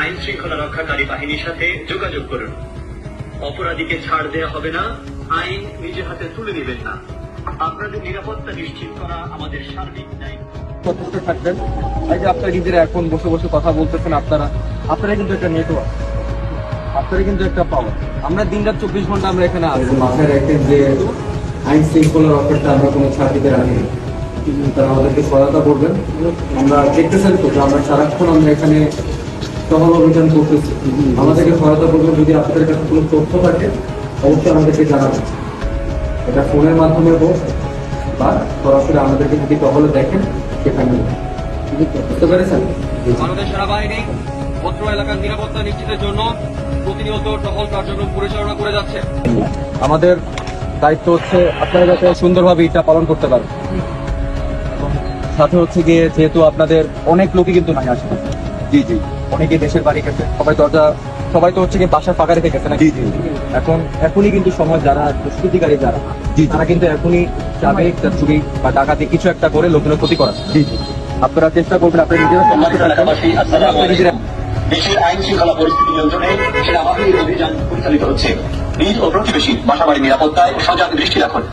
আইন শৃঙ্খলা রক্ষাকারী বাহিনীর সাথে যোগাযোগ করুন। অপরাধীকে ছাড় দেওয়া হবে না, আইন নিজের হাতে তুলে নেবেন না। আপনাদের নিরাপত্তা নিশ্চিত করা আমাদের সার্বিক দায়িত্ব। সতর্ক থাকবেন। এই যে আপনারা নিজেরা এখন বসে বসে কথা বলতেছেন, আপনারা কিন্তু একটা নেটওয়ার্ক, আপনারা কিন্তু একটা পাওয়ার। আমরা দিনরাত 24 ঘন্টা আমরা এখানে আছি। মাথায় রাখেন যে আইন শৃঙ্খলা রক্ষাটা আমরা কোনো ছাড় দিতে রাখি না। তারা আমাদেরকে সহায়তা করবেন। আমরা দেখতেছেন তো যে আমরা সারাক্ষণ আমরা এখানে টহল অভিযান করতেছি। আমাদেরকে সহায়তা করবেন। যদি আপনাদের কাছে কোনো তথ্য থাকে অবশ্যই আমাদেরকে জানাবেন। এটা ফোনের মাধ্যমে হোক বা সরাসরি আমাদেরকে যদি টহলে দেখেন সেখানে বুঝতে পেরেছেন। বাংলাদেশ সেনাবাহিনী অত্র এলাকার নিরাপত্তা নিশ্চিতের জন্য প্রতিনিয়ত টহল কার্যক্রম পরিচালনা করে যাচ্ছে। আমাদের দায়িত্ব হচ্ছে আপনারা যাতে সুন্দরভাবে এটা পালন করতে পারেন। সাথে হচ্ছে গিয়ে যেহেতু আপনাদের অনেক লোকই কিন্তু নাই আসে, জি অনেকে দেশের বাড়ি গেছে, সবাই তো হচ্ছে গিয়ে বাসা ফাঁকা রেখে গেছে না। এখনই কিন্তু সময় যারা দুষ্কৃতিকারী তারা কিন্তু এখনই যাবে চুরি বা ডাকাতি কিছু একটা করে লোকের ক্ষতি করা। আপনারা চেষ্টা করবেন আপনারা নিজেরা। দেশের আইন শৃঙ্খলা পরিস্থিতি নিয়ন্ত্রণে সেনাবাহিনীর অভিযান পরিচালিত হচ্ছে। নিজ ও প্রতিবেশী বাসাবাড়ির নিরাপত্তায় সজাগ দৃষ্টি রাখুন।